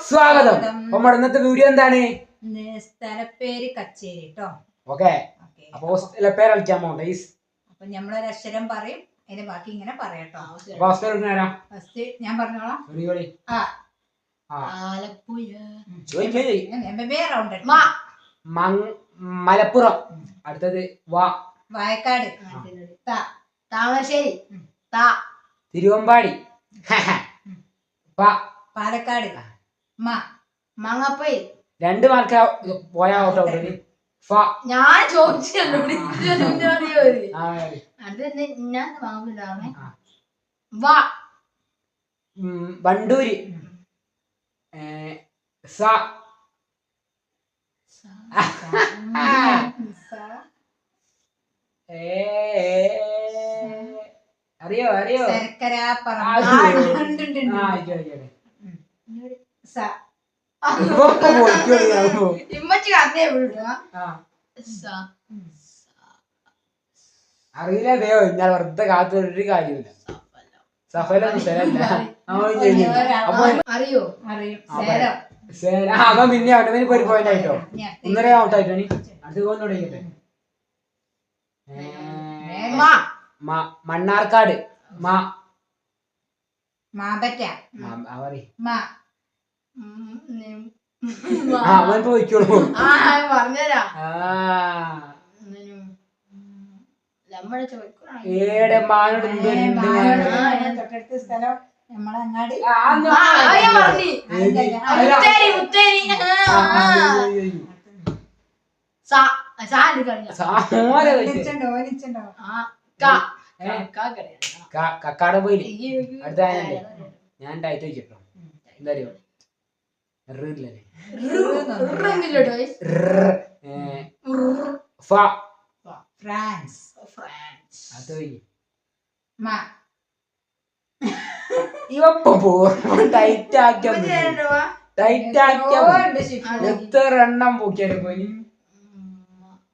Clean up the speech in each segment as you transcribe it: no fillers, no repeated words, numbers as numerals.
സ്വാഗതം. നമ്മുടെ ഇന്നത്തെ വീഡിയോ എന്താണ്? സ്ഥലപ്പേര് കച്ചേരി കേട്ടോ. ഓക്കെ, അപ്പൊ പേര് കളിക്കാൻ പോകണ്ട. അപ്പൊ നമ്മളൊരു അക്ഷരം പറയും, അതിന്റെ ബാക്കി ഇങ്ങനെ പറയാട്ടോ. ഫസ്റ്റ് ഞാൻ പറഞ്ഞോളാം. മലപ്പുറം. അടുത്തത് വയക്കാട്. താമരശ്ശേരി. തിരുവമ്പാടി. പാലക്കാട്. മാങ്ങാപ്പയിൽ. 2 മാർക്ക് പോയാ ഔട്ട്. ഞാൻ ചോദിച്ചു വണ്ടൂര്. അറിയോ ശർക്കര അറിയില്ല. ഞാൻ വെറുതെ കാത്തൊരു കാര്യമില്ല. സഫലൊന്നും സ്ഥലല്ല. അറിയോ? അവൻ പിന്നെ അവന്റെ ഒരു പോയിന്റ് ആയിട്ടോ. 1.5 ഔട്ട് ആയിട്ടോ. അടുത്ത് പോയിട്ടെ. മണ്ണാർക്കാട്. മാമ്പറ്റ. അവൻ പോയിക്കോളൂ. പറഞ്ഞുതരാ. തൊട്ടടുത്ത സ്ഥലം നമ്മളങ്ങാടി. കക്കാട പോയില്ലേ? അടുത്ത ഞാൻ ഡയറ്റ് വെച്ചിട്ടോ. എന്താ അറിയോ? ഫ്രാൻസ്. ടൈറ്റ് ആക്കിയ എത്ര എണ്ണം പോക്കിയാലും പോയി.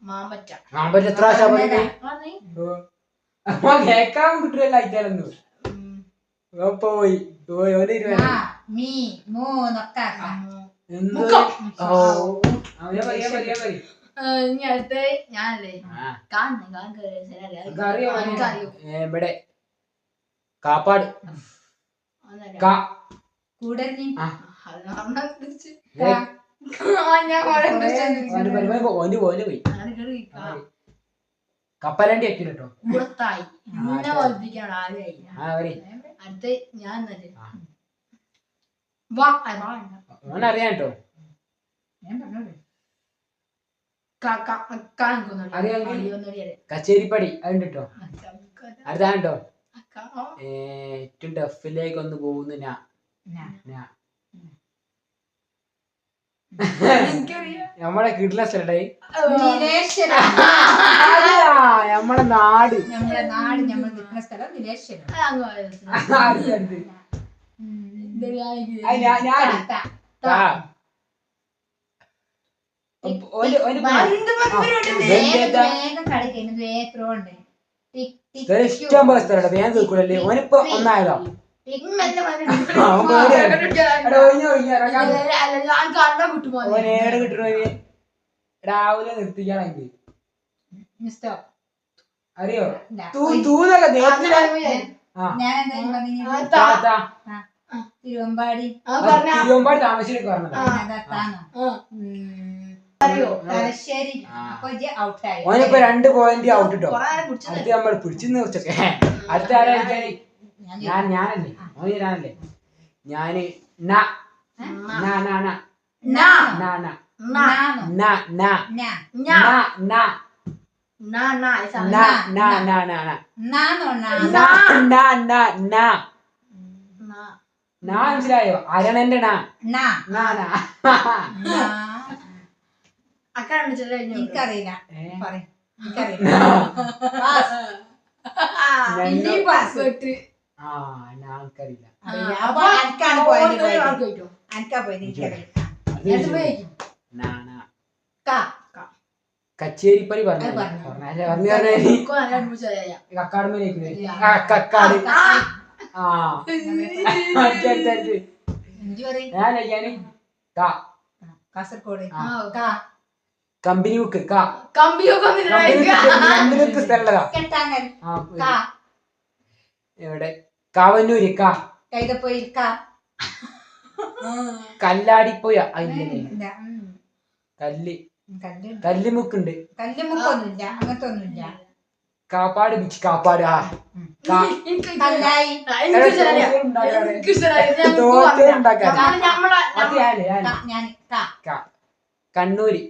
മാമ്പറ്റ എത്ര കേക്കാൻ കിട്ടുമല്ലോ. അയച്ചാലൊന്നും പോയി ഇവിടെ കാപ്പാട്. കപ്പലണ്ടി ഒക്കെ കേട്ടോ. അറിയാം കേട്ടോ. കച്ചേരിപ്പടി അതുണ്ട് കേട്ടോ. അടുത്താണ് കേട്ടോ. ഏറ്റവും ടഫിലേക്ക് ഒന്ന് പോകുന്നു. നമ്മളെ കിട്ടുന്ന സ്ഥലേ നമ്മളെ നാട്. നമ്മൾ നിൽക്കുന്ന സ്ഥലം നീലേശ്വരം. ഇഷ്ടം പോലെ സ്ഥലം വേഗം കേൾക്കൂലല്ലേ. ഓനിപ്പോ ഒന്നായതോ. രാവിലെ നിർത്തിക്കാണെങ്കിൽ അറിയോ? തിരുവമ്പാടി. താമസിച്ചിട്ട് പറഞ്ഞത്. ഓനിപ്പോ 2 പോയിന്റ് ഔട്ട് ഇട്ടോ. അടുത്ത് നമ്മൾ പിടിച്ചു നിർച്ചൊക്കെ. അടുത്ത ആരാ? ഞാനല്ലേ. ഞാനല്ലേ. ഞാന് മനസ്സിലായോ? അരണന്റെ എനിക്കറിയില്ല. കച്ചേരിപ്പടി പറഞ്ഞു. കക്കാട് കക്കാട്. കാ കാസർഗോഡ് ആ. കാ കമ്പനി ബുക്ക് കാ കമ്പിയൊക്കെ കമ്പനി ബുക്ക് സ്ഥലതാ കെട്ടാങ്ങൽ കാ എവിടെ കാവന്നൂര് കാ കൈതപ്പൊയിൽ കാ കല്ലാടിപ്പോയ അതില്ലേ ഇല്ല, കല്ല് കല്ല് കല്ലുമുക്കുണ്ട് കല്ലുമുക്കൊന്നുമില്ല അങ്ങനത്തെ ഒന്നുമില്ല കാപ്പാട് ബീച്ച് കാപ്പാട് ആ കാ കല്ലായി ദോശ ഉണ്ടാക്കാൻ അത് ഞാന് ഞാൻ കാ കാ കണ്ണൂര്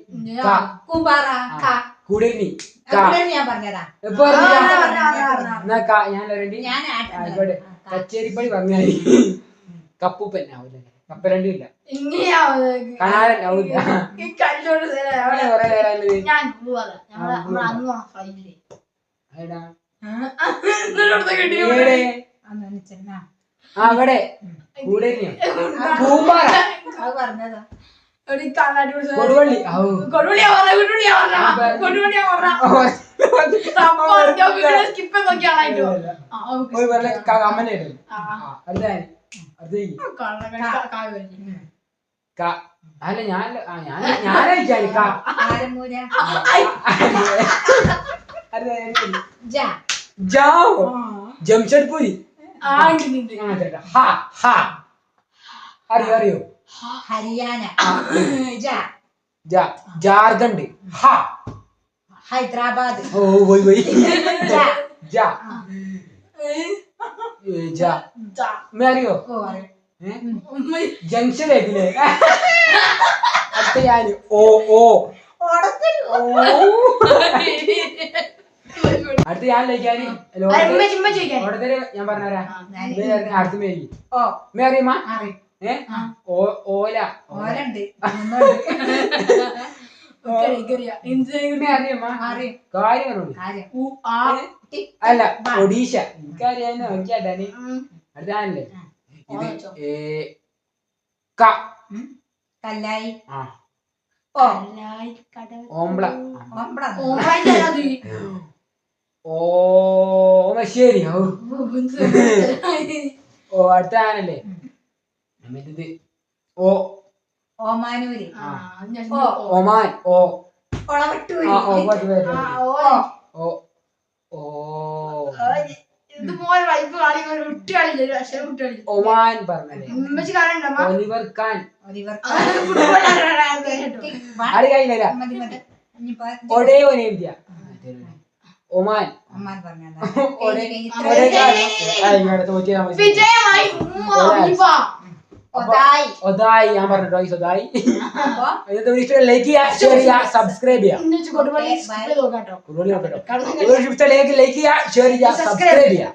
കാ കൂമ്പാറ കാ കുടിലി കാ അതുകൊണ്ട് ഞാൻ പറഞ്ഞതാ ഇപ്പൊ പറഞ്ഞതാ. എന്നാ കാ ഞാൻ രണ്ട് ഞാൻ ആയിക്കോട്ടെ കച്ചേരിപ്പടി പറഞ്ഞാൽ കപ്പൂപ്പൻ ആവൂല കപ്പരണ്ടി ഇല്ല കനാരൻ ആവൂല കൊറേ നേരം ഞാൻ പോവാതെ നമ്മളെ അന്ന് ഫ്ലൈറ്റില് എടാ കിട്ടി ആ അവിടെ കൂടലിയോ കൂമ്പാറ അത് പറഞ്ഞതാ കൊടുവള്ളി ഔ. ഒരു വെള്ള കമ്മനെ ഇടും അല്ലേ അത് കാ അല്ല ഞാനയച്ചാല് കാ ആലമൂല ജാ ജാവോ ജംഷഡ്പൂരി അറിയോ ഹരിയാന ജാ ജാർഖണ്ഡ് ഹാ ഹൈദരാബാദ് ഓ പോയി ജാ ജാ ജാ അറിയോ ഓ ജംഗ്ഷൻ ആയിട്ടില്ലേ അടുത്ത ഞാന് ഓ ഓ ഓടത്തിൽ ഓ അടുത്ത ഞാൻ ലയിക്കാന് ഓടത്തില് ഞാൻ പറഞ്ഞുതരാ അടുത്ത മേരി ഓ മേറിയമ്മ അറി ഓല ഓലുണ്ട് അറിയമ്മ അറി കാര്യം പറഞ്ഞോളൂ കാര്യം അല്ല ഒഡീഷ എനിക്കറിയാൻ നോക്കിയാട്ടാന് അടുത്താണല്ലേ ഇത് ക കല്ലായി ആ ഓ ഓംബ്ല ഓമ്പട ഓമശ്ശേരി ഓ അടുത്താണല്ലേ ഇത് ഓ ഓമാനൂര് ഒമാൻ ഓ ഒളവട്ടൂര് ആ ഓ കുറച്ച് പേര് ഓ ഓ ഇതുപോലെ വൈഫ് കളി കുട്ടി കളില്ല ഒരു അക്ഷരം കുട്ടി കളി ഒമാൻ പറഞ്ഞല്ലേ ഉമ്മച്ചി കാണണ്ടമ്മ ഒലിവർ ഖാൻ ഒലിവർ ആര് കഴിഞ്ഞില്ല മതി മതി ഇനിയിപ്പോ ഒടേ ഒനേന്ത്യ ഒമാൻ അമ്മാൻ പറഞ്ഞതാ ഒടേ ഒടേ ഖാൻ തോറ്റിയാ മതി വിജയമായി ഒതായി ഒതായി ഞാൻ പറഞ്ഞോ ഒതായി അപ്പൊ ഇത് ഇഷ്ടം ലൈക്ക് ചെയ്യുക ഷെയർ ചെയ്യുക സബ്സ്ക്രൈബ് ചെയ്യുക കൊടുവള്ളി നോക്കാട്ടോ ലൈക്ക് ചെയ്യുക ഷെയർ ചെയ്യുക സബ്സ്ക്രൈബ് ചെയ്യുക